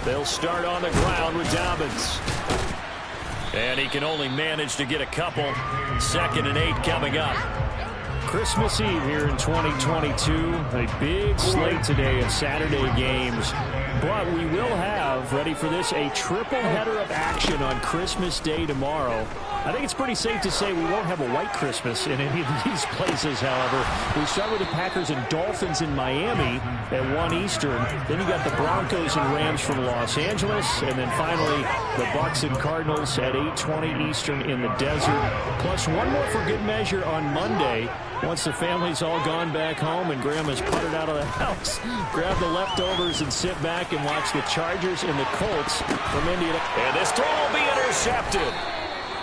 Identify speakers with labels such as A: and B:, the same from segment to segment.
A: They'll start on the ground with Dobbins. And he can only manage to get a couple. 2nd and 8 coming up. Christmas Eve here in 2022. A big slate today of Saturday games. But we will have, ready for this, a triple header of action on Christmas Day tomorrow. I think it's pretty safe to say we won't have a white Christmas in any of these places, however. We start with the Packers and Dolphins in Miami at 1 Eastern. Then you got the Broncos and Rams from Los Angeles. And then finally, the Bucs and Cardinals at 8:20 Eastern in the desert. Plus one more for good measure on Monday. Once the family's all gone back home and Grandma's puttered out of the house, grab the leftovers and sit back and watch the Chargers and the Colts from Indiana. And this throw will be intercepted.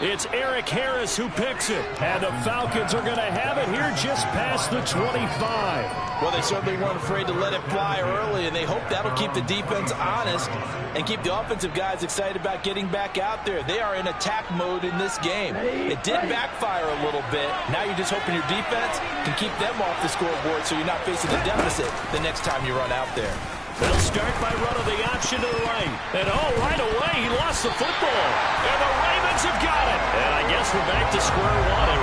A: It's Eric Harris who picks it. And the Falcons are going to have it here just past the 25.
B: Well, they certainly weren't afraid to let it fly early, and they hope that'll keep the defense honest and keep the offensive guys excited about getting back out there. They are in attack mode in this game. It did backfire a little bit. Now you're just hoping your defense can keep them off the scoreboard so you're not facing a deficit the next time you run out there.
A: They'll start by running the option to the right. And right away, he lost the football. And the Ravens have got it. And I guess we're back to square one. A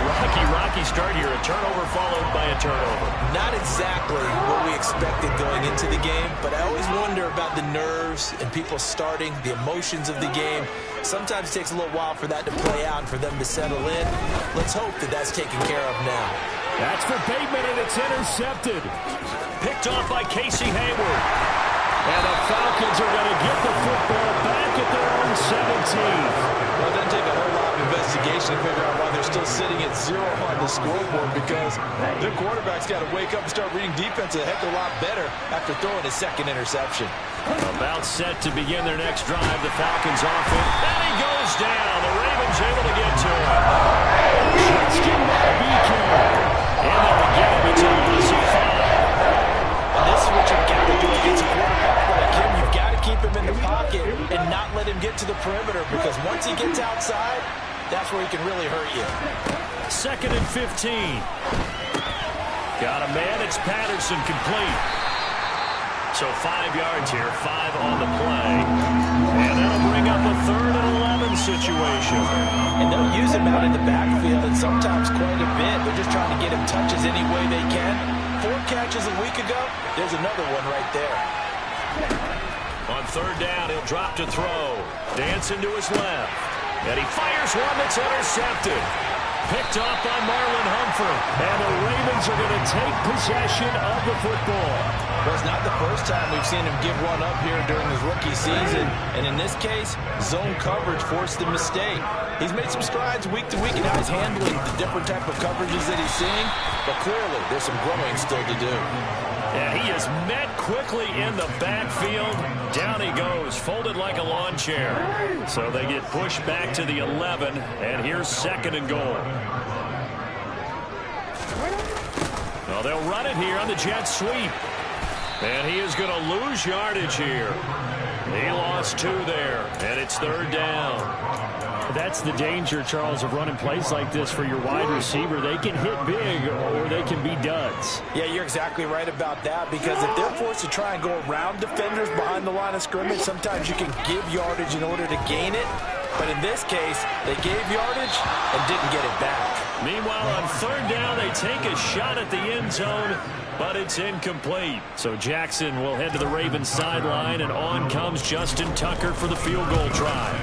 A: rocky start here. A turnover followed by a turnover.
B: Not exactly what we expected going into the game, but I always wonder about the nerves and people starting, the emotions of the game. Sometimes it takes a little while for that to play out and for them to settle in. Let's hope that that's taken care of now.
A: That's for Bateman, and it's intercepted. Picked off by Casey Hayward. And the Falcons are going to get the football back at their own 17.
B: Well, it doesn't take a whole lot of investigation to figure out why they're still sitting at 0 on the scoreboard, because their quarterback's got to wake up and start reading defense a heck of a lot better after throwing his 2nd interception.
A: About set to begin their next drive, the Falcons offense. And he goes down. The Ravens able to get to him. Justin BK. And then we get him into the loss of 5.
B: And this is what you've got to do against a quarterback like him. You've got to keep him in the pocket and not let him get to the perimeter, because once he gets outside, that's where he can really hurt you.
A: 2nd and 15. Got a man. It's Patterson complete. So 5 yards here, 5 on the play. And that'll bring up a 3rd and 11 situation.
B: And they'll use him out in the backfield, and sometimes quite a bit. They're just trying to get him touches any way they can. 4 catches a week ago, there's another one right there.
A: On 3rd down, he'll drop to throw. Dancing to his left. And he fires one that's intercepted. Picked off by Marlon Humphrey. And the Ravens are going to take possession of the football.
B: Well, it's not the first time we've seen him give one up here during his rookie season. And in this case, zone coverage forced the mistake. He's made some strides week to week, and now he's handling the different type of coverages that he's seeing. But clearly, there's some growing still to do.
A: And he is met quickly in the backfield. Down he goes, folded like a lawn chair. So they get pushed back to the 11, and here's 2nd and goal. Well, they'll run it here on the jet sweep. And he is going to lose yardage here. He lost 2 there, and it's 3rd down. That's the danger, Charles, of running plays like this for your wide receiver. They can hit big or they can be duds.
B: Yeah, you're exactly right about that, because if they're forced to try and go around defenders behind the line of scrimmage, sometimes you can give yardage in order to gain it. But in this case, they gave yardage and didn't get it back.
A: Meanwhile, on 3rd down, they take a shot at the end zone, but it's incomplete. So Jackson will head to the Ravens sideline, and on comes Justin Tucker for the field goal try.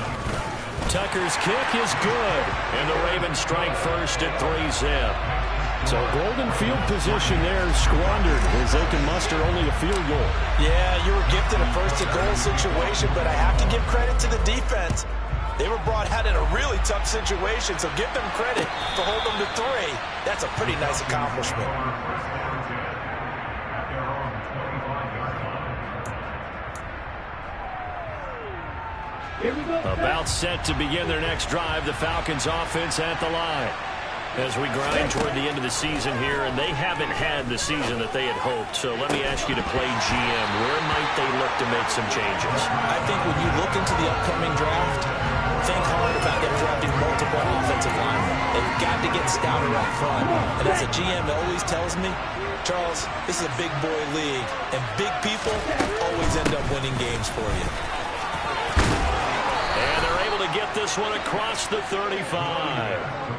A: Tucker's kick is good, and the Ravens strike first at 3-zip. So golden field position there squandered as they can muster only a field goal.
B: Yeah, you were gifted a first-and-goal situation, but I have to give credit to the defense. They were brought out in a really tough situation, so give them credit to hold them to 3. That's a pretty nice accomplishment.
A: About set to begin their next drive, the Falcons offense at the line. As we grind toward the end of the season here, and they haven't had the season that they had hoped. So let me ask you to play GM. Where might they look to make some changes?
B: I think when you look into the upcoming draft, think hard about them drafting multiple offensive linemen. They've got to get stouter up front. And as a GM always tells me, Charles, this is a big boy league, and big people always end up winning games for you.
A: And they're able to get this one across the 35.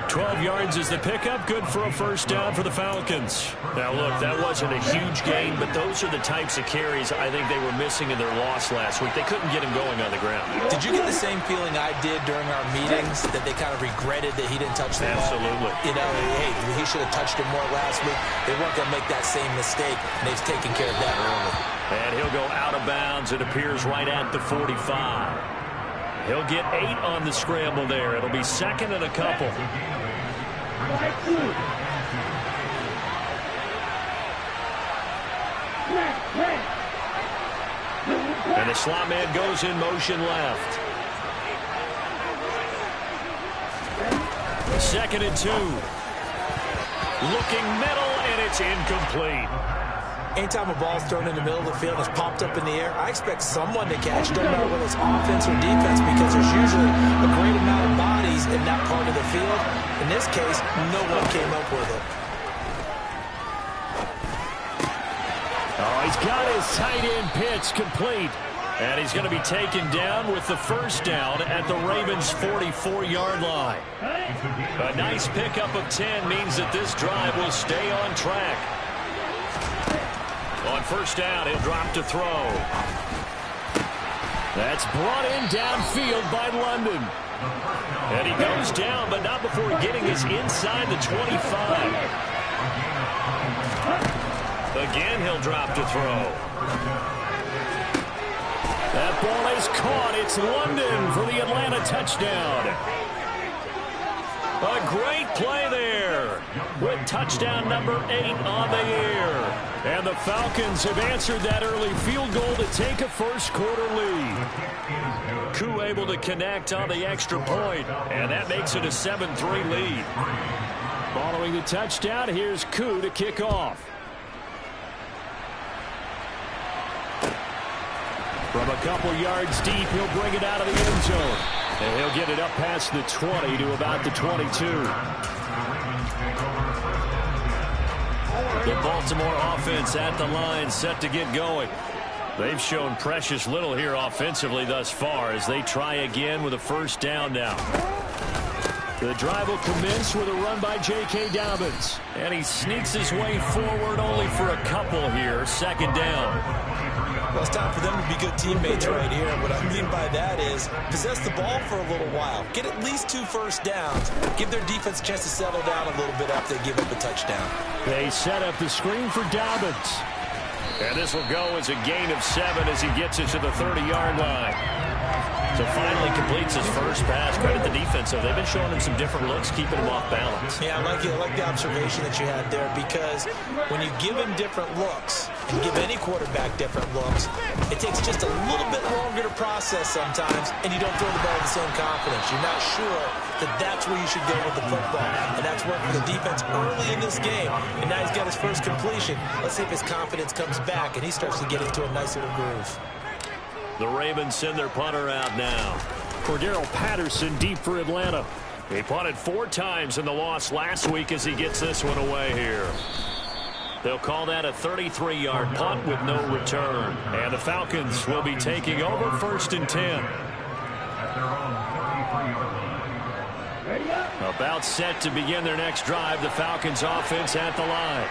A: 12 yards is the pickup. Good for a first down for the Falcons. Now, look, that wasn't a huge gain, but those are the types of carries I think they were missing in their loss last week. They couldn't get him going on the ground.
B: Did you get the same feeling I did during our meetings, that they kind of regretted that he didn't touch the ball?
A: Absolutely.
B: You know, hey, he should have touched it more last week. They weren't going to make that same mistake, and they've taken care of that early.
A: And he'll go out of bounds. It appears right at the 45. He'll get 8 on the scramble there. It'll be second and a couple. And the slot man goes in motion left. Second and 2. Looking middle, and it's incomplete.
B: Anytime a ball's thrown in the middle of the field and it's popped up in the air, I expect someone to catch. Doesn't matter whether it's offense or defense, because there's usually a great amount of bodies in that part of the field. In this case, no one came up with it.
A: Oh, he's got his tight end pitch complete. And he's going to be taken down with the first down at the Ravens' 44-yard line. A nice pickup of 10 means that this drive will stay on track. On first down, he'll drop to throw. That's brought in downfield by London. And he goes down, but not before getting us inside the 25. Again, he'll drop to throw. That ball is caught. It's London for the Atlanta touchdown. A great play there with touchdown number 8 on the year. And the Falcons have answered that early field goal to take a first-quarter lead. Koo able to connect on the extra point, and that makes it a 7-3 lead. Following the touchdown, here's Koo to kick off. From a couple yards deep, he'll bring it out of the end zone. And he'll get it up past the 20 to about the 22. The Baltimore offense at the line, set to get going. They've shown precious little here offensively thus far as they try again with a first down now. The drive will commence with a run by J.K. Dobbins. And he sneaks his way forward only for a couple here. Second down.
B: Well, it's time for them to be good teammates right here. What I mean by that is possess the ball for a little while. Get at least 2 first downs. Give their defense a chance to settle down a little bit after they give up a touchdown.
A: They set up the screen for Dobbins. And this will go as a gain of 7 as he gets it to the 30-yard line. So finally completes his first pass. Credit the defense, though. They've been showing him some different looks, keeping him off balance.
B: Yeah, I like the observation that you had there, because when you give him different looks and give any quarterback different looks, it takes just a little bit longer to process sometimes, and you don't throw the ball with the same confidence. You're not sure that that's where you should go with the football, and that's worked for the defense early in this game, and now he's got his first completion. Let's see if his confidence comes back and he starts to get into a nice little groove.
A: The Ravens send their punter out now. Cordero Patterson deep for Atlanta. He punted 4 times in the loss last week as he gets this one away here. They'll call that a 33-yard punt with no return. And the Falcons will be taking over first and 10. About set to begin their next drive. The Falcons offense at the line.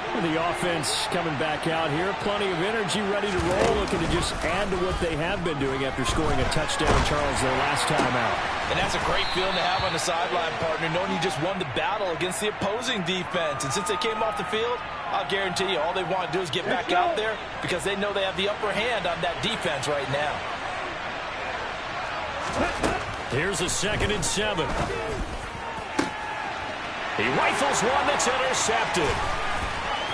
A: The offense coming back out here. Plenty of energy, ready to roll, looking to just add to what they have been doing after scoring a touchdown, Charles, their last time out.
B: And that's a great feeling to have on the sideline, partner, knowing you just won the battle against the opposing defense. And since they came off the field, I'll guarantee you all they want to do is get back out there, because they know they have the upper hand on that defense right now.
A: Here's a 2nd and 7. He rifles one that's intercepted.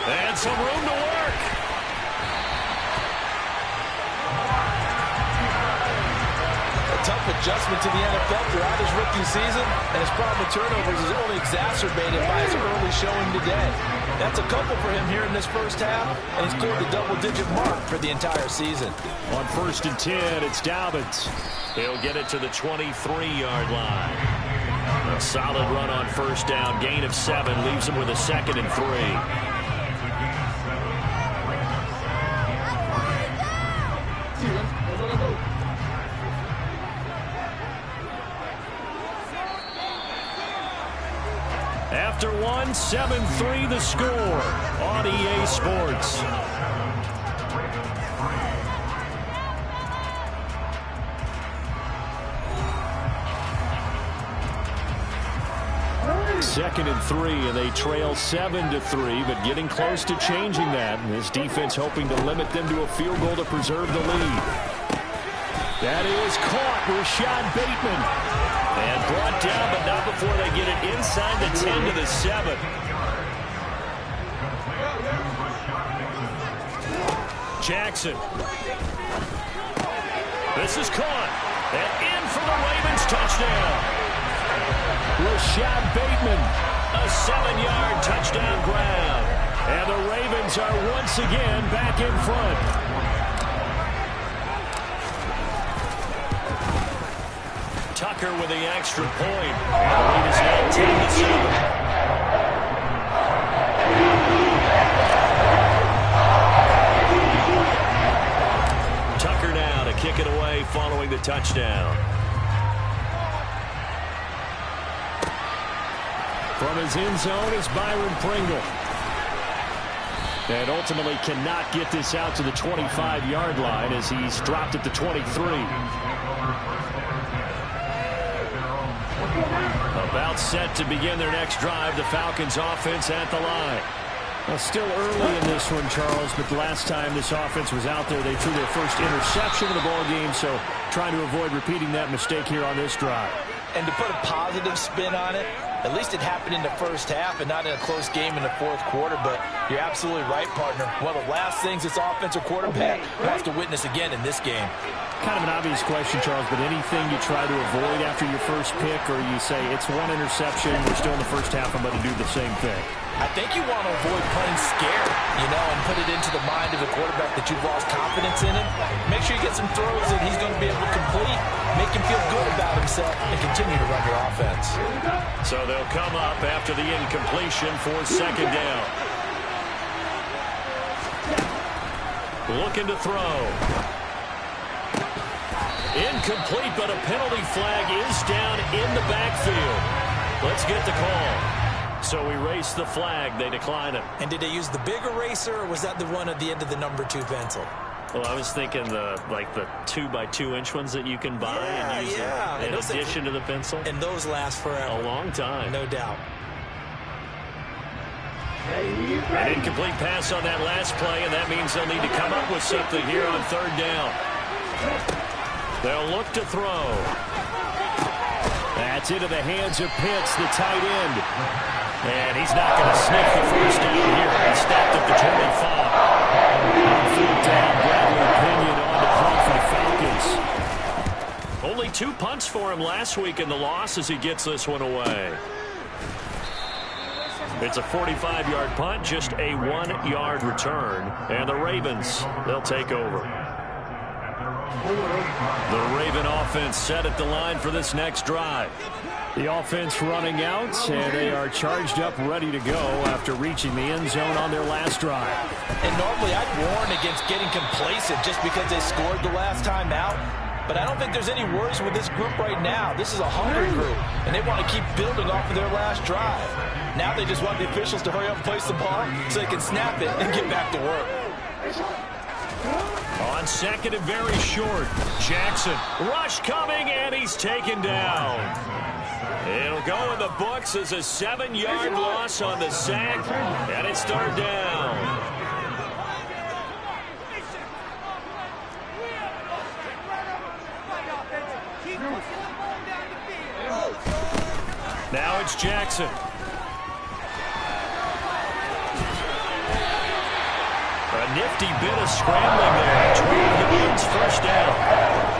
A: And some room to work.
B: A tough adjustment to the NFL throughout his rookie season, and his problem with turnovers is only exacerbated by his early showing today. That's a couple for him here in this first half, and he's cleared the double-digit mark for the entire season.
A: On first and 10, it's Dobbins. He'll get it to the 23-yard line. Solid run on first down. Gain of 7 leaves them with a 2nd and 3. After 1, 7-3 the score on EA Sports. Second and 3, and they trail 7-3, but getting close to changing that. And this defense hoping to limit them to a field goal to preserve the lead. That is caught. Rashad Bateman. And brought down, but not before they get it inside the 10 to the 7. Jackson. This is caught. And in for the Ravens touchdown. Rashad Bateman, a 7-yard touchdown grab. And the Ravens are once again back in front. Tucker with the extra point. The lead is now 10-7. Tucker now to kick it away following the touchdown. From his end zone is Byron Pringle. And ultimately cannot get this out to the 25-yard line as he's dropped at the 23. About set to begin their next drive. The Falcons offense at the line. Well, still early in this one, Charles, but the last time this offense was out there, they threw their first interception of the ball game, so trying to avoid repeating that mistake here on this drive.
B: And to put a positive spin on it, at least it happened in the first half and not in a close game in the fourth quarter. But you're absolutely right, partner. One of the last things this offensive quarterback wants to witness again in this game.
A: Kind of an obvious question, Charles, but anything you try to avoid after your first pick, or you say it's one interception, we're still in the first half, I'm going to do the same thing?
B: I think you want to avoid playing scared, and put it into the mind of the quarterback that you've lost confidence in him. Make sure you get some throws that he's going to be able to complete, make him feel good about himself, and continue to run your offense.
A: So they'll come up after the incompletion for 2nd down. Looking to throw. Incomplete, but a penalty flag is down in the backfield. Let's get the call. So erase the flag. They decline it.
C: And did they use the big eraser, or was that the one at the end of the number 2 pencil?
A: Well, I was thinking the 2x2-inch ones that you can buy and use in addition to the pencil.
C: And those last forever.
A: A long time.
C: No doubt.
A: An incomplete pass on that last play, and that means they'll need to come up with something here on 3rd down. They'll look to throw. That's into the hands of Pitts, the tight end. And he's not going to sniff the first down here. He's stopped at the 25. On 4th down, Bradley Pinion on the punt for the Falcons. Only 2 punts for him last week in the loss as he gets this one away. It's a 45-yard punt, just a 1-yard return. And the Ravens, they'll take over. The Raven offense set at the line for this next drive. The offense running out, and they are charged up, ready to go after reaching the end zone on their last drive.
B: And normally I'd warn against getting complacent just because they scored the last time out. But I don't think there's any worries with this group right now. This is a hungry group, and they want to keep building off of their last drive. Now they just want the officials to hurry up and place the ball so they can snap it and get back to work.
A: On 2nd and very short, Jackson. Rush coming, and he's taken down. It'll go in the books as a 7-yard loss on the sack, and it's 3rd down. Now it's Jackson. A nifty bit of scrambling there. 12 yards, 1st down.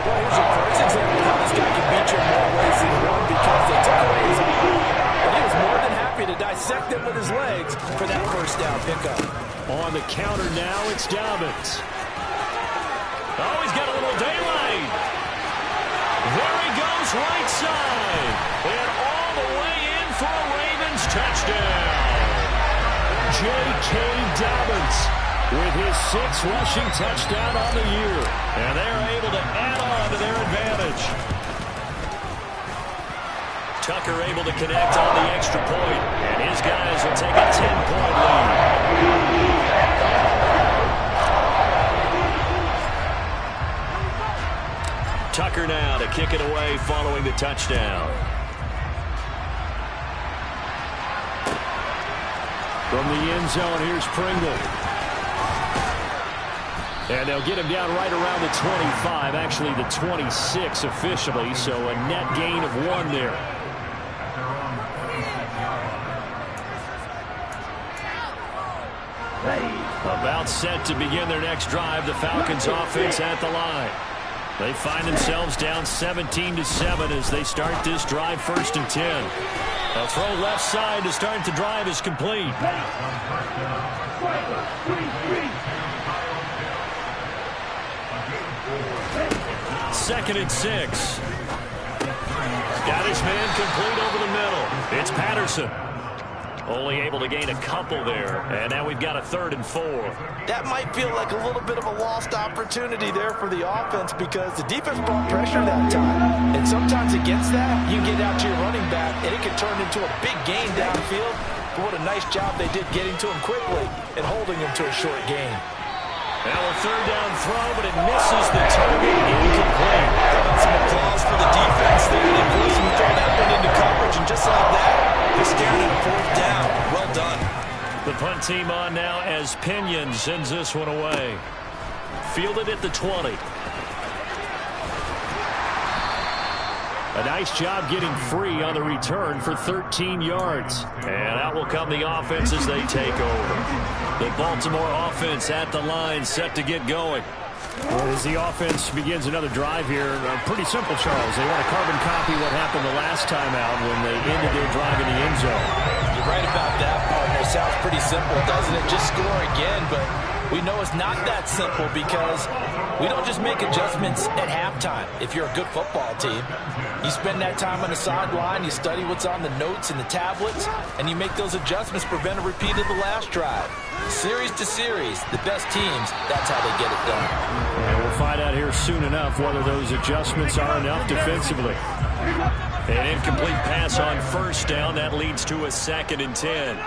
B: Well, here's a first example of how this guy can beat you in more ways than one because they took away his arm. And he was more than happy to dissect them with his legs for that 1st down pickup.
A: On the counter now, it's Dobbins. Oh, he's got a little daylight. There he goes, right side. And all the way touchdown. J.K. Dobbins with his 6th rushing touchdown on the year. And they're able to add on to their advantage. Tucker able to connect on the extra point, and his guys will take a 10-point lead. Tucker now to kick it away following the touchdown. From the end zone, here's Pringle. And they'll get him down right around the 25, actually the 26 officially, so a net gain of 1 there. About set to begin their next drive, the Falcons offense at the line. They find themselves down 17-7 as they start this drive, 1st and 10. A throw left side to start the drive is complete. 2nd and 6. Got his man complete over the middle. It's Patterson. Only able to gain a couple there. And now we've got a 3rd and 4.
B: That might feel like a little bit of a lost opportunity there for the offense because the defense brought pressure that time. And sometimes against that, you get out to your running back, and it can turn into a big gain downfield. But what a nice job they did getting to him quickly and holding him to a short gain.
A: Now a 3rd down throw, but it misses the target. Incomplete.
B: Some applause for the defense there. They forced him to throw that one into coverage, and just like that, they're staring at a 4th down. Well done.
A: The punt team on now as Pinion sends this one away. Fielded at the 20. A nice job getting free on the return for 13 yards. And out will come the offense as they take over. The Baltimore offense at the line, set to get going. Well, as the offense begins another drive here, pretty simple, Charles. They want to carbon copy what happened the last time out when they ended their drive in the end zone.
B: You're right about that, partner. It sounds pretty simple, doesn't it? Just score again, but we know it's not that simple because we don't just make adjustments at halftime if you're a good football team. You spend that time on the sideline, you study what's on the notes and the tablets, and you make those adjustments, prevent a repeat of the last drive. Series to series, the best teams, that's how they get it done.
A: And we'll find out here soon enough whether those adjustments are enough defensively. An incomplete pass on 1st down. That leads to a 2nd and 10.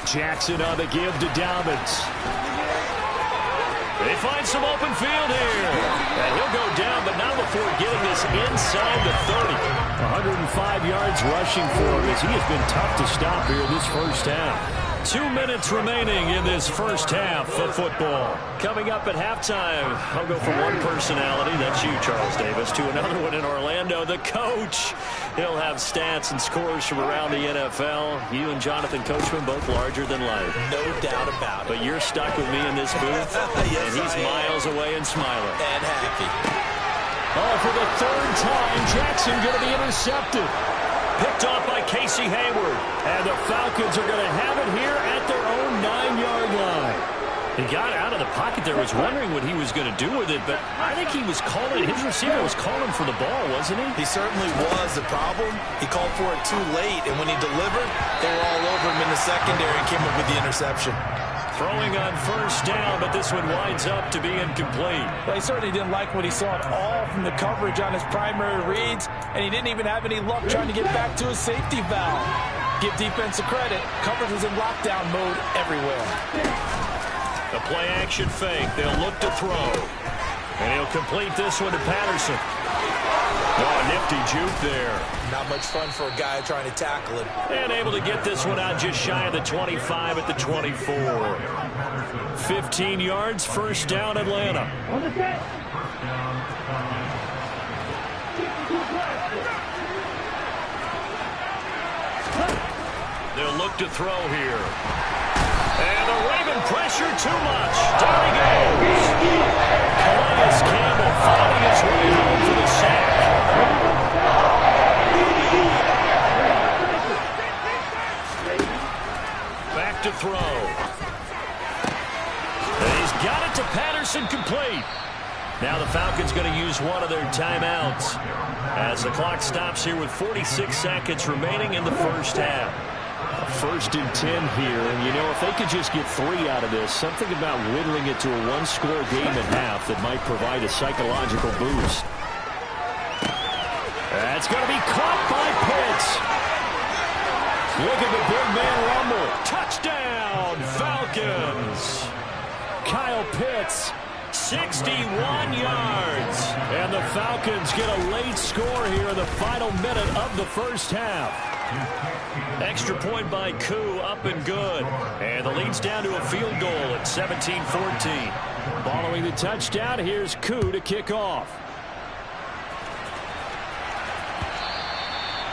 A: Jackson on the give to Dobbins. They find some open field here. And he'll go down, but not before getting this inside the 30. 105 yards rushing for him as he has been tough to stop here this 1st half. 2 minutes remaining in this 1st half of football. Coming up at halftime, I'll go from one personality, that's you, Charles Davis, to another one in Orlando, the coach. He'll have stats and scores from around the NFL. You and Jonathan Coachman, both larger than life.
B: No doubt about it.
A: But you're stuck with me in this booth,
B: yes,
A: and he's miles away and smiling.
B: And happy.
A: Oh, for the 3rd time, Jackson going to be intercepted. Picked off by Casey Hayward. And the Falcons are going to have it here at their own 9-yard line. He got out of the pocket there, was wondering what he was going to do with it, but I think he was calling, his receiver was calling for the ball, wasn't he?
B: He certainly was. The problem, he called for it too late, and when he delivered, they were all over him in the secondary and came up with the interception.
A: Throwing on 1st down, but this one winds up to be incomplete.
D: Well, he certainly didn't like what he saw at all from the coverage on his primary reads, and he didn't even have any luck trying to get back to his safety valve. Give defense a credit. Coverage was in lockdown mode everywhere.
A: The play-action fake. They'll look to throw. And he'll complete this one to Patterson. Oh, a nifty juke there.
B: Not much fun for a guy trying to tackle him.
A: And able to get this one out just shy of the 25 at the 24. 15 yards, 1st down, Atlanta. They'll look to throw here. And the Raven pressure too much. Down he goes. Calais Campbell finding his way home for the sack. Back to throw. And he's got it to Patterson, complete. Now the Falcons going to use one of their timeouts as the clock stops here with 46 seconds remaining in the first half.
E: First and 10 here, and you know, if they could just get 3 out of this, something about whittling it to a one-score game at half that might provide a psychological boost.
A: That's going to be caught by Pitts. Look at the big man rumble. Touchdown, Falcons. Kyle Pitts, 61 yards. And the Falcons get a late score here in the final minute of the first half. Extra point by Koo, up and good. And the lead's down to a field goal at 17-14.
E: Following the touchdown, here's Koo to kick off.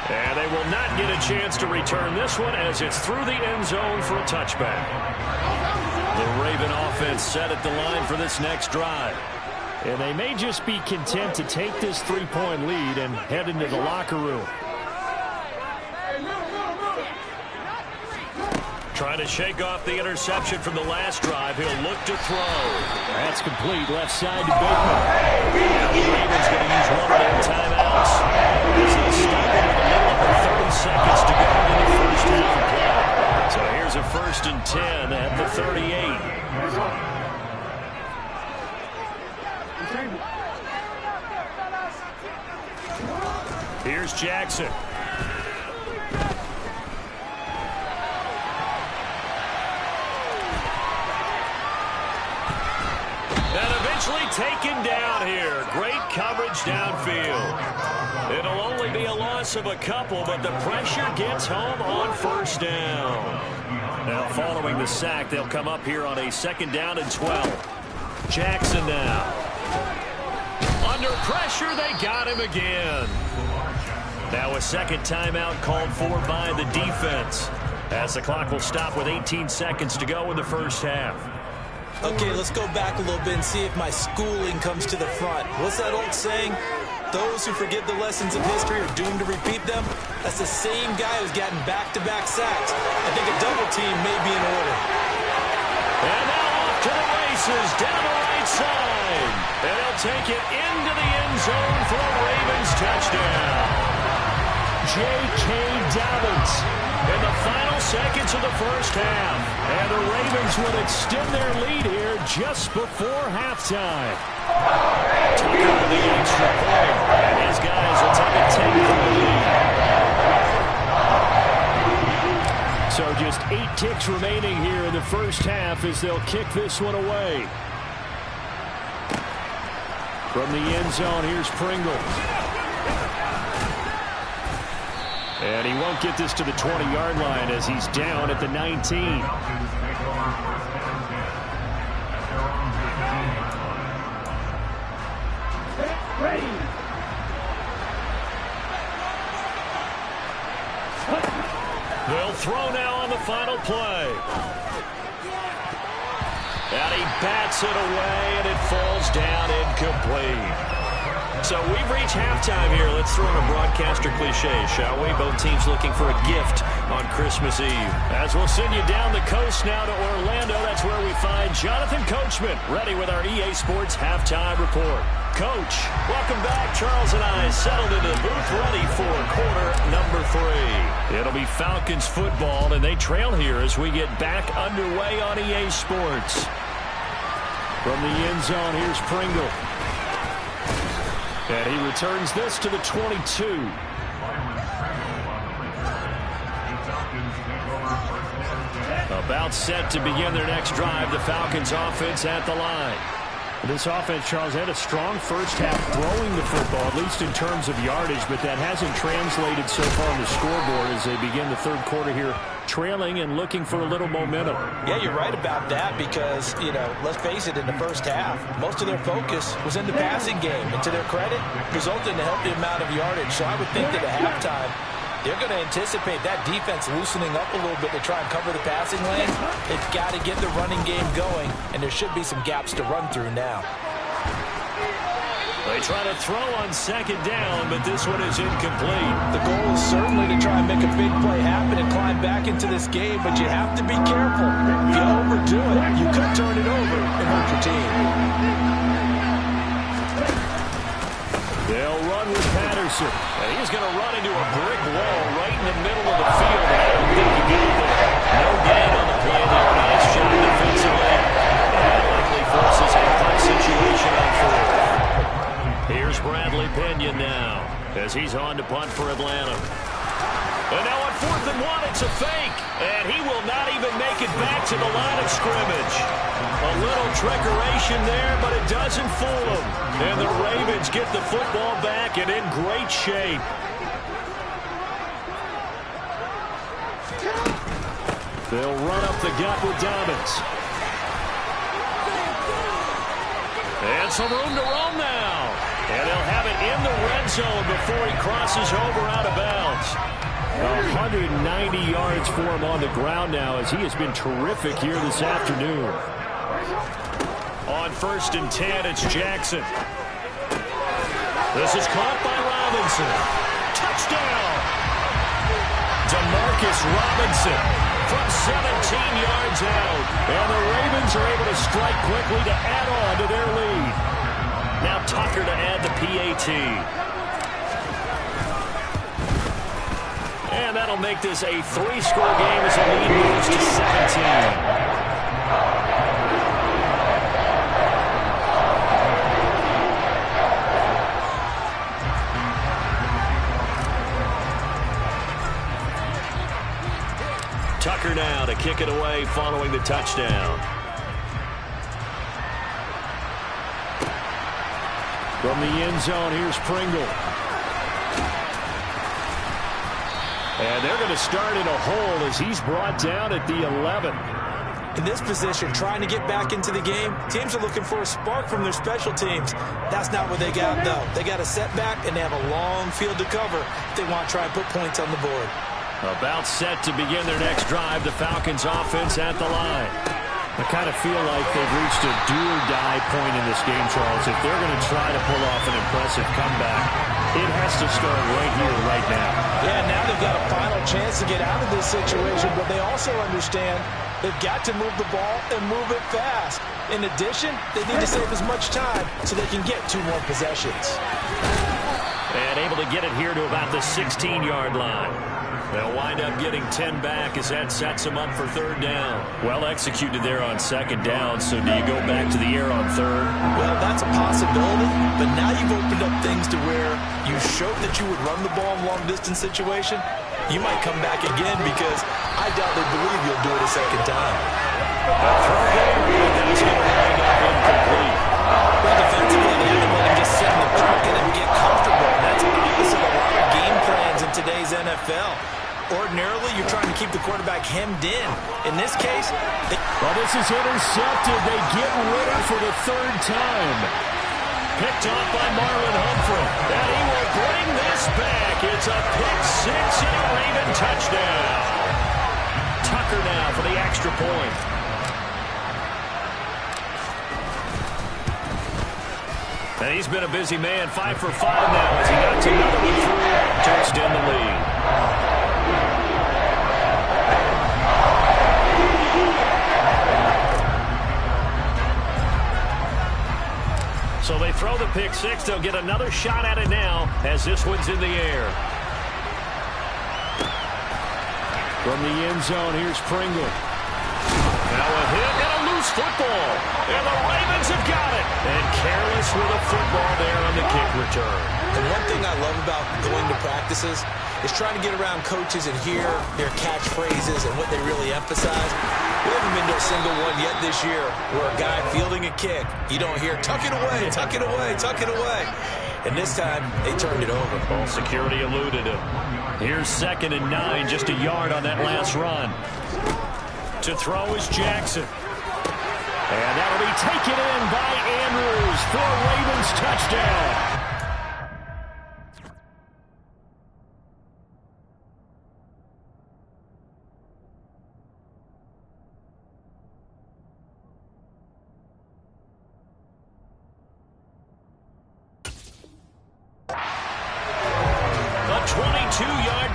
A: And they will not get a chance to return this one as it's through the end zone for a touchback. The Raven offense set at the line for this next drive.
E: And they may just be content to take this 3-point lead and head into the locker room.
A: Trying to shake off the interception from the last drive. He'll look to throw.
E: That's complete. Left side to Bateman.
A: Now the Ravens going to use one of their timeouts. This is stopping in the middle of the 30 seconds to go in the first half of play. So here's a 1st and 10 at the 38. Here's Jackson. Taken down here. Great coverage downfield. It'll only be a loss of a couple, but the pressure gets home on first down. Now, following the sack, they'll come up here on a 2nd down and 12. Jackson now. Under pressure, they got him again. Now a 2nd timeout called for by the defense, as the clock will stop with 18 seconds to go in the first half.
C: Okay, let's go back a little bit and see if my schooling comes to the front. What's that old saying? Those who forget the lessons of history are doomed to repeat them. That's the same guy who's gotten back-to-back sacks. I think a double team may be in order.
A: And now off to the races, down the right side. And they'll take it into the end zone for a Ravens touchdown.
E: J.K. Dobbins.
A: In the final seconds of the first half.
E: And the Ravens would extend their lead here just before halftime.
A: Tucker with the extra point. And his guys will take a 10-point lead.
E: So just 8 ticks remaining here in the first half as they'll kick this one away. From the end zone, here's Pringle. And he won't get this to the 20-yard line as he's down at the 19.
A: They'll throw now on the final play. And he bats it away, and it falls down incomplete. So we've reached halftime here. Let's throw in a broadcaster cliche, shall we? Both teams looking for a gift on Christmas Eve. As we'll send you down the coast now to Orlando, that's where we find Jonathan Coachman, ready with our EA Sports Halftime Report. Coach, welcome back. Charles and I settled into the booth, ready for quarter number 3. It'll be Falcons football, and they trail here as we get back underway on EA Sports.
E: From the end zone, here's Pringle. And he returns this to the 22.
A: About set to begin their next drive, the Falcons offense at the line.
E: This offense, Charles, had a strong first half throwing the football, at least in terms of yardage, but that hasn't translated so far on the scoreboard as they begin the third quarter here, trailing and looking for a little momentum.
B: Yeah, you're right about that because, let's face it, in the first half, most of their focus was in the passing game. And to their credit, resulted in a healthy amount of yardage. So I would think that at halftime, they're going to anticipate that defense loosening up a little bit to try and cover the passing lane. They've got to get the running game going, and there should be some gaps to run through now.
A: They try to throw on 2nd down, but this one is incomplete.
B: The goal is certainly to try and make a big play happen and climb back into this game, but you have to be careful. If you overdo it, you could turn it over and hurt your team.
E: explosive.
A: And he's going to run into a brick wall right in the middle of the field. I don't think he got there. No gain on the play there. Nice shot defensively. And likely forces a punt situation on fourth. Here's Bradley Pinion now as he's on to punt for Atlanta. And now on 4th and 1, it's a fake. And he will not even make it back to the line of scrimmage. A little trickeration there, but it doesn't fool him. And the Ravens get the football back and in great shape.
E: They'll run up the gut with Dobbins.
A: And some room to roam now. And he'll have it in the red zone before he crosses over out of bounds.
E: 190 yards for him on the ground now as he has been terrific here this afternoon.
A: On 1st and 10, it's Jackson. This is caught by Robinson. Touchdown! Demarcus Robinson from 17 yards out.
E: And the Ravens are able to strike quickly to add on to their lead.
A: Now Tucker to add the PAT. And that'll make this a 3-score game as the lead moves to 17. Tucker now to kick it away following the touchdown.
E: From the end zone, here's Pringle. And they're going to start in a hole as he's brought down at the 11.
C: In this position, trying to get back into the game, teams are looking for a spark from their special teams. That's not what they got, though. They got a setback, and they have a long field to cover if they want to try and put points on the board.
A: About set to begin their next drive, the Falcons offense at the line.
E: I kind of feel like they've reached a do-or-die point in this game, Charles. If they're going to try to pull off an impressive comeback, it has to start right here, right now.
D: Yeah, now they've got a final chance to get out of this situation, but they also understand they've got to move the ball and move it fast. In addition, they need to save as much time so they can get 2 more possessions.
A: And able to get it here to about the 16-yard line. They'll wind up getting 10 back as that sets them up for 3rd down. Well executed there on 2nd down, so do you go back to the air on 3rd?
C: Well, that's a possibility, but now you've opened up things to where you showed that you would run the ball in long-distance situation. You might come back again because I doubt they believe you'll do it a 2nd time.
A: A throw there, but that's going to wind up incomplete.
C: Well, defensively, they haven't let him just sit in the pocket and get comfortable. That's opposite of a lot of game plans in today's NFL. Ordinarily, you're trying to keep the quarterback hemmed in. In this case,
E: well, this is intercepted. They get Ritter for the 3rd time.
A: Picked off by Marlon Humphrey. And he will bring this back. It's a pick 6 and a Raven touchdown. Tucker now for the extra point. And he's been a busy man. 5 for 5 now as he knocks another one through to extend the lead. So they throw the pick 6. They'll get another shot at it now as this one's in the air.
E: From the end zone, here's Pringle.
A: Now a hit and a loose football. And the Ravens have got it. And careless with a football there on the kick return.
C: And one thing I love about going to practices is trying to get around coaches and hear their catchphrases and what they really emphasize. We haven't been to a single one yet this year where a guy fielding a kick, you don't hear, tuck it away, tuck it away, tuck it away. And this time, they turned it over.
A: Ball security eluded him. Here's 2nd and 9, just a yard on that last run. To throw is Jackson. And that'll be taken in by Andrews for a Ravens touchdown.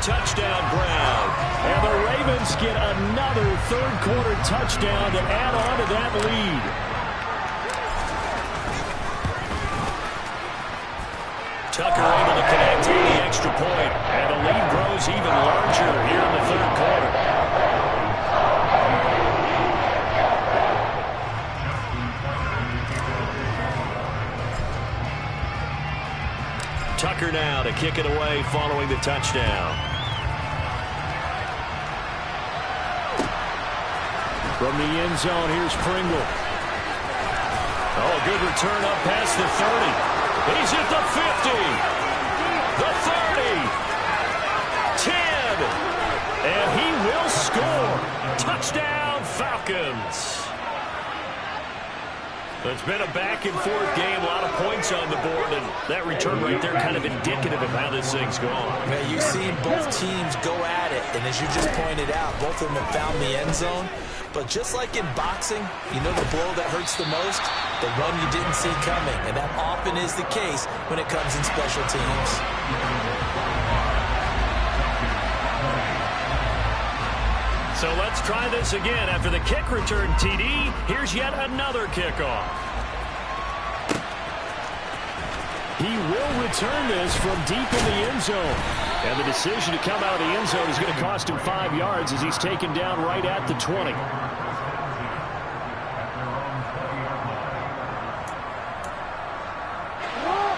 A: Touchdown ground.
E: And the Ravens get another 3rd-quarter touchdown to add on to that lead.
A: Tucker able to connect. the point, and the lead grows even larger here in the third quarter. Tucker now to kick it away following the touchdown.
E: From the end zone, here's Pringle.
A: Oh, good return up past the 30. He's at the 50. The 30. 10. And he will score. Touchdown, Falcons. It's been a back-and-forth game, a lot of points on the board, and that return right there kind of indicative of how this thing's gone.
C: Yeah, you've seen both teams go at it, and as you just pointed out, both of them have found the end zone. But just like in boxing, you know the blow that hurts the most? The run you didn't see coming, and that often is the case when it comes in special teams.
A: So let's try this again. After the kick return TD, here's yet another kickoff.
E: He will return this from deep in the end zone. And the decision to come out of the end zone is going to cost him 5 yards as he's taken down right at the 20.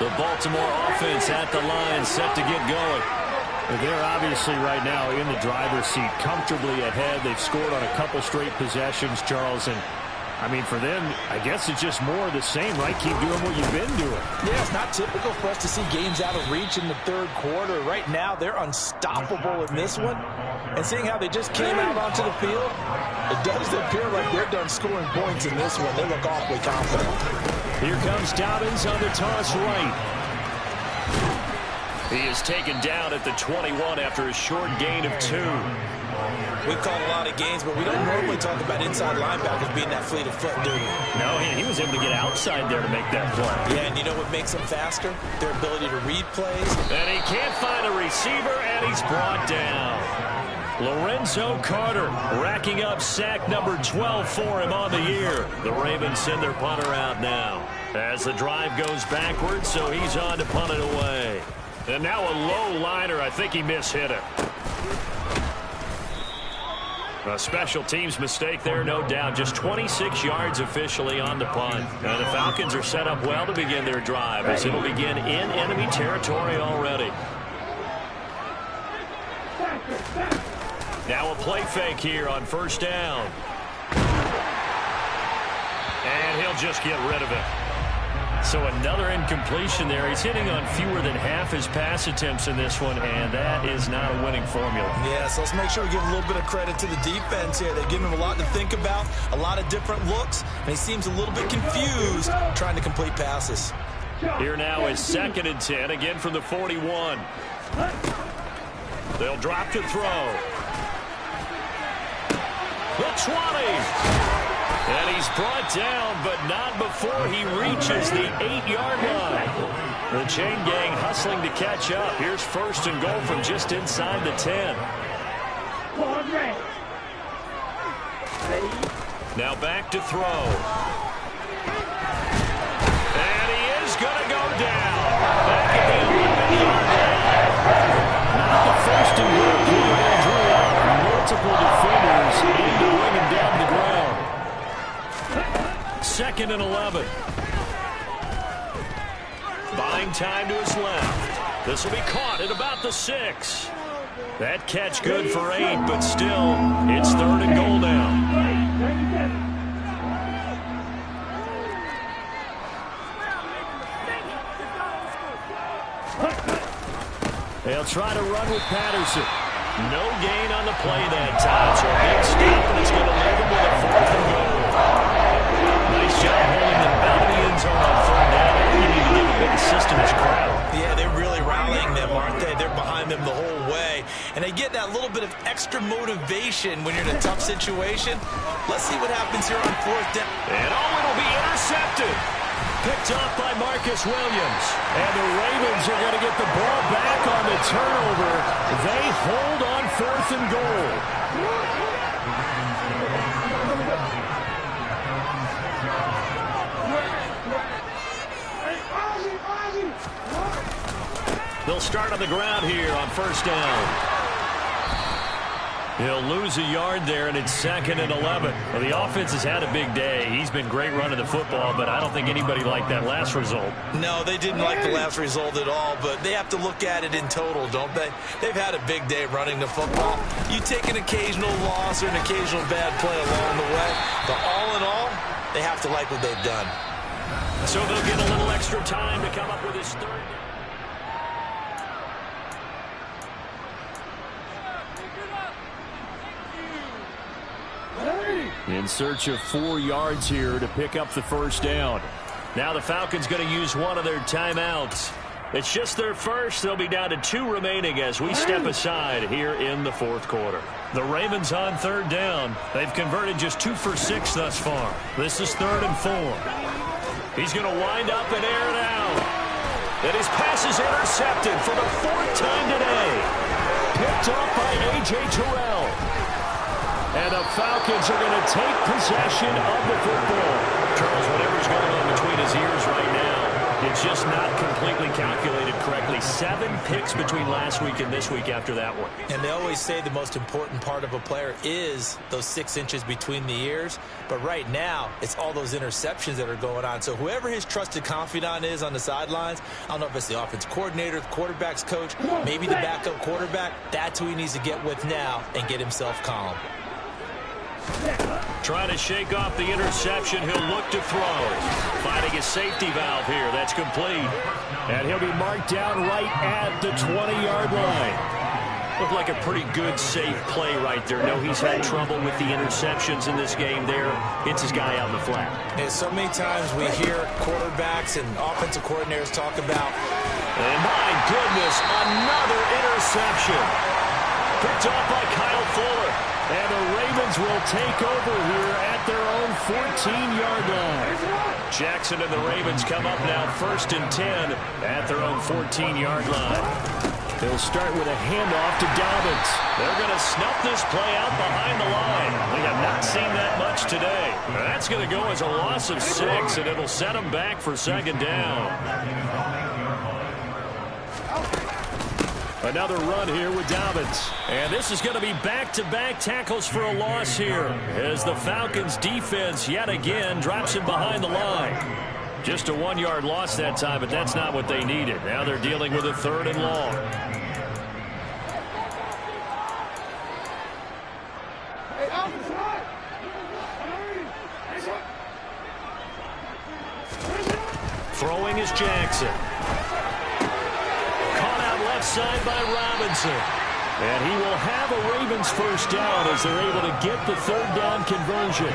A: The Baltimore offense at the line, set to get going.
E: They're obviously right now in the driver's seat, comfortably ahead. They've scored on a couple straight possessions, Charles. And, I mean, for them, I guess it's just more of the same, right? Keep doing what you've been doing.
D: Yeah, it's not typical for us to see games out of reach in the third quarter. Right now, they're unstoppable in this one. And seeing how they just came out onto the field, it does appear like they're done scoring points in this one. They look awfully confident.
E: Here comes Dobbins on the toss right.
A: He is taken down at the 21 after a short gain of 2.
C: We've called a lot of games, but we don't normally talk about inside linebackers being that fleet of foot, do we?
A: No, he was able to get outside there to make that play.
C: Yeah, and you know what makes them faster? Their ability to read plays.
A: And he can't find a receiver, and he's brought down. Lorenzo Carter racking up sack number 12 for him on the year. The Ravens send their punter out now as the drive goes backwards, so he's on to punt it away. And now a low liner. I think he mishit it. A special teams mistake there, no doubt. Just 26 yards officially on the punt. And the Falcons are set up well to begin their drive as it'll begin in enemy territory already. Now a play fake here on first down. And he'll just get rid of it. So another incompletion there. He's hitting on fewer than half his pass attempts in this one, and that is not a winning formula.
C: Yeah, so let's make sure we give a little bit of credit to the defense here. They've given him a lot to think about, a lot of different looks, and he seems a little bit confused trying to complete passes.
A: Here now is 2nd and 10, again from the 41. They'll drop to throw. The 20. And he's brought down, but not before he reaches the 8-yard line. The chain gang hustling to catch up. Here's 1st and goal from just inside the 10. Now back to throw. And he is going to go down. Back at the 11-yard line.
E: Not the 1st and goal. They drew out multiple defenders in to bring him down to the ground.
A: 2nd and 11. Buying time to his left. This will be caught at about the 6. That catch good for 8, but still, it's 3rd and goal now.
E: They'll try to run with Patterson.
A: No gain on the play that time, so a big stop, and it's going to leave him with a 4th and goal. Nice job holding them out of the end zone on 3rd down. You need to give a big assist to this crowd.
C: Yeah, they're really rallying them, aren't they? They're behind them the whole way. And they get that little bit of extra motivation when you're in a tough situation. Let's see what happens here on 4th down.
A: And it'll be intercepted. Picked off by Marcus Williams.
E: And the Ravens are going to get the ball back on the turnover. They hold on 4th and goal.
A: They'll start on the ground here on first down. He'll lose a yard there, and it's 2nd and 11. Well, the offense has had a big day. He's been great running the football, but I don't think anybody liked that last result.
C: No, they didn't like the last result at all, but they have to look at it in total, don't they? They've had a big day running the football. You take an occasional loss or an occasional bad play along the way, but all in all, they have to like what they've done.
A: So they'll get a little extra time to come up with his third down. In search of 4 yards here to pick up the first down. Now the Falcons going to use one of their timeouts. It's just their first. They'll be down to 2 remaining as we step aside here in the 4th quarter. The Ravens on 3rd down. They've converted just 2 for 6 thus far. This is 3rd and 4. He's going to wind up and air it out. And his pass is intercepted for the 4th time today. Picked up by A.J. Terrell. And the Falcons are going to take possession of the football. Charles, whatever's going on between his ears right now, it's just not completely calculated correctly. 7 picks between last week and this week after that one.
C: And they always say the most important part of a player is those 6 inches between the ears. But right now, it's all those interceptions that are going on. So whoever his trusted confidant is on the sidelines, I don't know if it's the offense coordinator, the quarterback's coach, maybe the backup quarterback, that's who he needs to get with now and get himself calm.
A: Trying to shake off the interception. He'll look to throw. Finding a safety valve here. That's complete.
E: And he'll be marked down right at the 20-yard line.
A: Looked like a pretty good, safe play right there. No, he's had trouble with the interceptions in this game there. Hits his guy out in the flat.
C: And so many times we hear quarterbacks and offensive coordinators talk about,
A: and my goodness, another interception. Picked off by Kyle Fuller.
E: And the Ravens will take over here at their own 14-yard line.
A: Jackson and the Ravens come up now 1st and 10 at their own 14-yard line.
E: They'll start with a handoff to Dobbins.
A: They're going to snuff this play out behind the line. We have not seen that much today. That's going to go as a loss of 6, and it'll set them back for 2nd down.
E: Another run here with Dobbins.
A: And this is going to be back-to-back tackles for a loss here as the Falcons defense yet again drops him behind the line. Just a 1-yard loss that time, but that's not what they needed. Now they're dealing with a 3rd and long. Throwing is Jackson. Side by Robinson.
E: And he will have a Ravens first down as they're able to get the 3rd down conversion.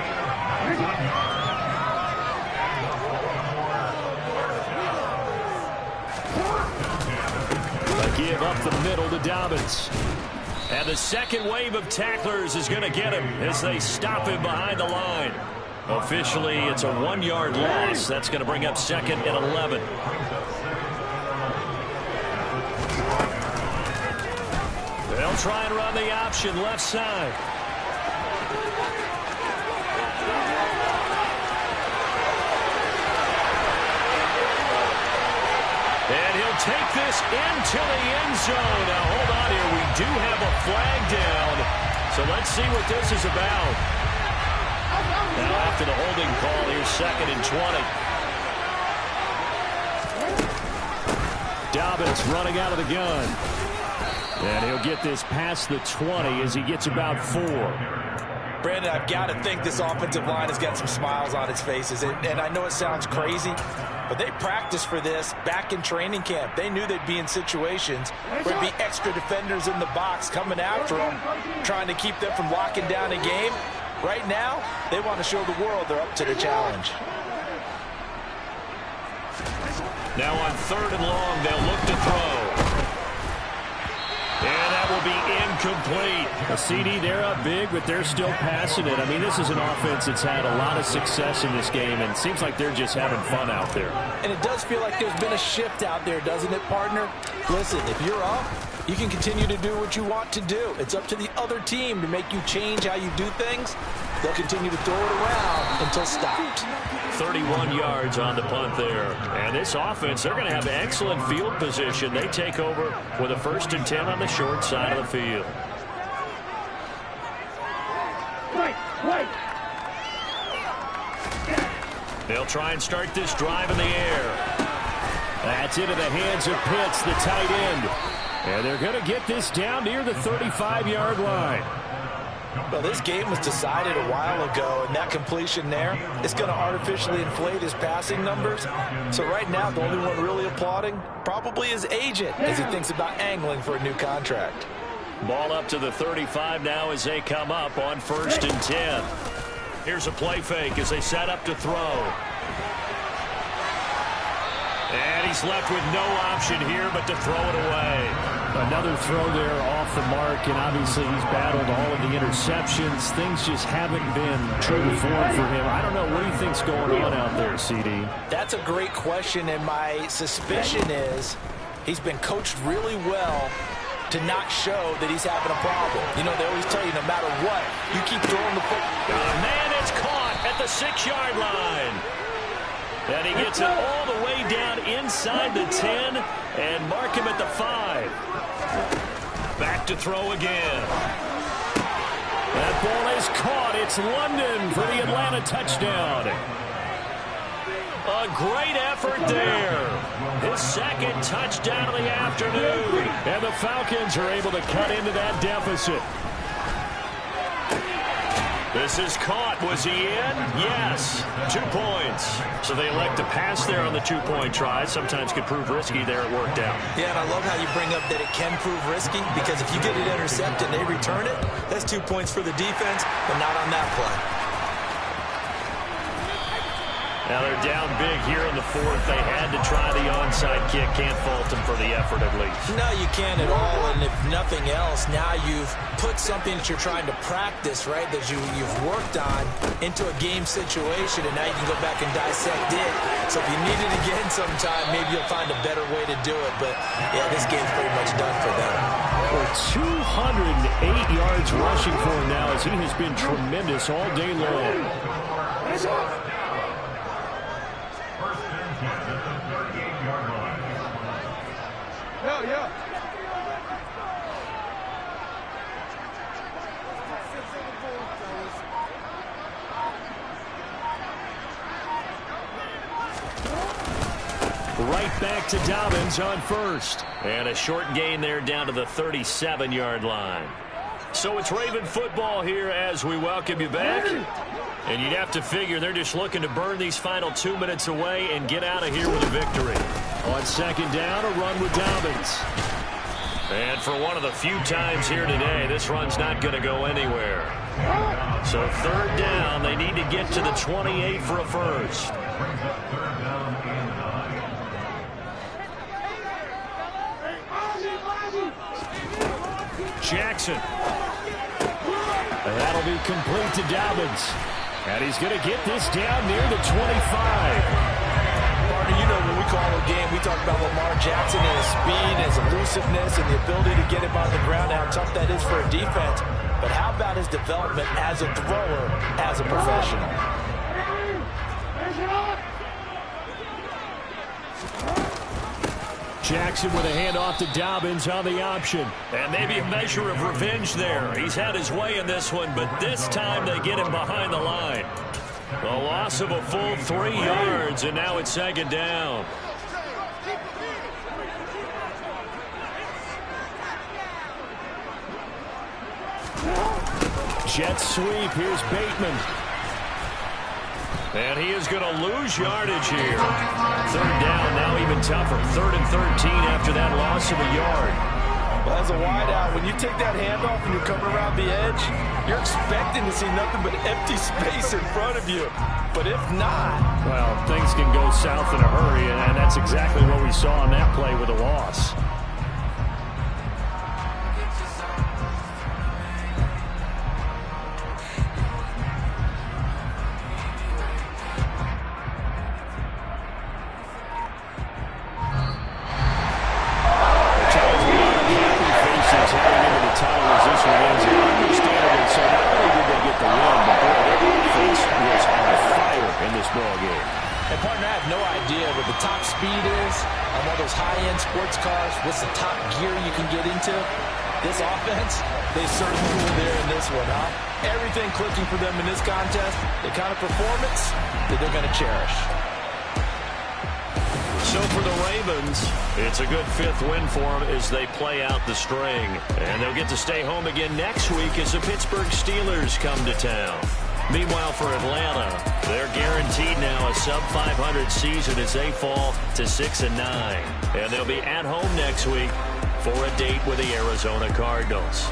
E: A give up the middle to Dobbins.
A: And the second wave of tacklers is going to get him as they stop him behind the line. Officially, it's a 1-yard loss. That's going to bring up 2nd and 11. They'll try and run the option left side. And he'll take this into the end zone. Now, hold on here. We do have a flag down. So let's see what this is about. Now, after the holding call, here's 2nd and 20.
E: Dobbins running out of the gun. And he'll get this past the 20 as he gets about 4.
C: Brandon, I've got to think this offensive line has got some smiles on its faces. And I know it sounds crazy, but they practiced for this back in training camp. They knew they'd be in situations where there'd be extra defenders in the box coming after them, trying to keep them from locking down a game. Right now, they want to show the world they're up to the challenge.
A: Now on 3rd and long, they'll look to throw. And that will be incomplete.
E: A CD, they're up big, but they're still passing it. I mean, this is an offense that's had a lot of success in this game, and it seems like they're just having fun out there.
C: And it does feel like there's been a shift out there, doesn't it, partner? Listen, if you're up, you can continue to do what you want to do. It's up to the other team to make you change how you do things. They'll continue to throw it around until stopped.
A: 31 yards on the punt there. And this offense, they're going to have excellent field position. They take over with a 1st and 10 on the short side of the field. They'll try and start this drive in the air. That's into the hands of Pitts, the tight end. And they're going to get this down near the 35-yard line.
D: Well, this game was decided a while ago, and that completion there is going to artificially inflate his passing numbers. So right now, the only one really applauding probably his agent as he thinks about angling for a new contract.
A: Ball up to the 35 now as they come up on 1st and 10. Here's a play fake as they set up to throw. And he's left with no option here but to throw it away.
E: Another throw there off the mark, and obviously he's battled all of the interceptions. Things just haven't been true to form for him. I don't know. What do you think's going on out there, CD?
D: That's a great question, and my suspicion is he's been coached really well to not show that he's having a problem. You know, they always tell you no matter what, you keep throwing the football.
A: Man, it's caught at the 6-yard line. And he gets it all the way down inside the 10 and mark him at the 5. Back to throw again. That ball is caught. It's London for the Atlanta touchdown. A great effort there. His 2nd touchdown of the afternoon. And the Falcons are able to cut into that deficit. This is caught. Was he in? Yes. 2 points. So they elect to pass there on the 2-point try. Sometimes could prove risky there. It worked out.
C: Yeah, and I love how you bring up that it can prove risky, because if you get it intercepted and they return it, that's 2 points for the defense, but not on that play.
A: Now they're down big here in the 4th. They had to try the onside kick. Can't fault them for the effort at least.
C: No, you can't at all. And if nothing else, now you've put something that you're trying to practice, right, that you've worked on into a game situation, and now you can go back and dissect it. So if you need it again sometime, maybe you'll find a better way to do it. But, yeah, this game's pretty much done for them.
E: For 208 yards rushing for him now, as he has been tremendous all day long. Right back to Dobbins on 1st.
A: And a short gain there down to the 37-yard line. So it's Raven football here as we welcome you back. And you'd have to figure they're just looking to burn these final 2 minutes away and get out of here with a victory.
E: On 2nd down, a run with Dobbins.
A: And for one of the few times here today, this run's not going to go anywhere. So 3rd down, they need to get to the 28 for a first.
E: Jackson. And that'll be complete to Dobbins. And he's going to get this down near the 25.
D: Partner, you know when we call a game, we talk about Lamar Jackson and his speed, his elusiveness, and the ability to get him on the ground, how tough that is for a defense. But how about his development as a thrower, as a professional?
E: Jackson with a handoff to Dobbins on the option.
A: And maybe a measure of revenge there. He's had his way in this one, but this time they get him behind the line. A loss of a full 3 yards, and now it's 2nd down.
E: Jet sweep. Here's Bateman.
A: And he is going to lose yardage here. 3rd down, now even tougher. 3rd and 13 after that loss of a yard.
D: Well, as a wideout, when you take that handoff and you're coming around the edge, you're expecting to see nothing but empty space in front of you. But if not...
E: Well, things can go south in a hurry, and that's exactly what we saw on that play with a loss. Ball game.
B: top speed is on one of those high-end sports cars, what's the top gear you can get into. This offense, they certainly were there in this one, huh? Everything clicking for them in this contest, the kind of performance that they're going to cherish.
A: So for the Ravens, it's a good 5th win for them as they play out the string. And they'll get to stay home again next week as the Pittsburgh Steelers come to town. Meanwhile, for Atlanta, they're guaranteed now a sub-500 season as they fall to 6-9. And they'll be at home next week for a date with the Arizona Cardinals.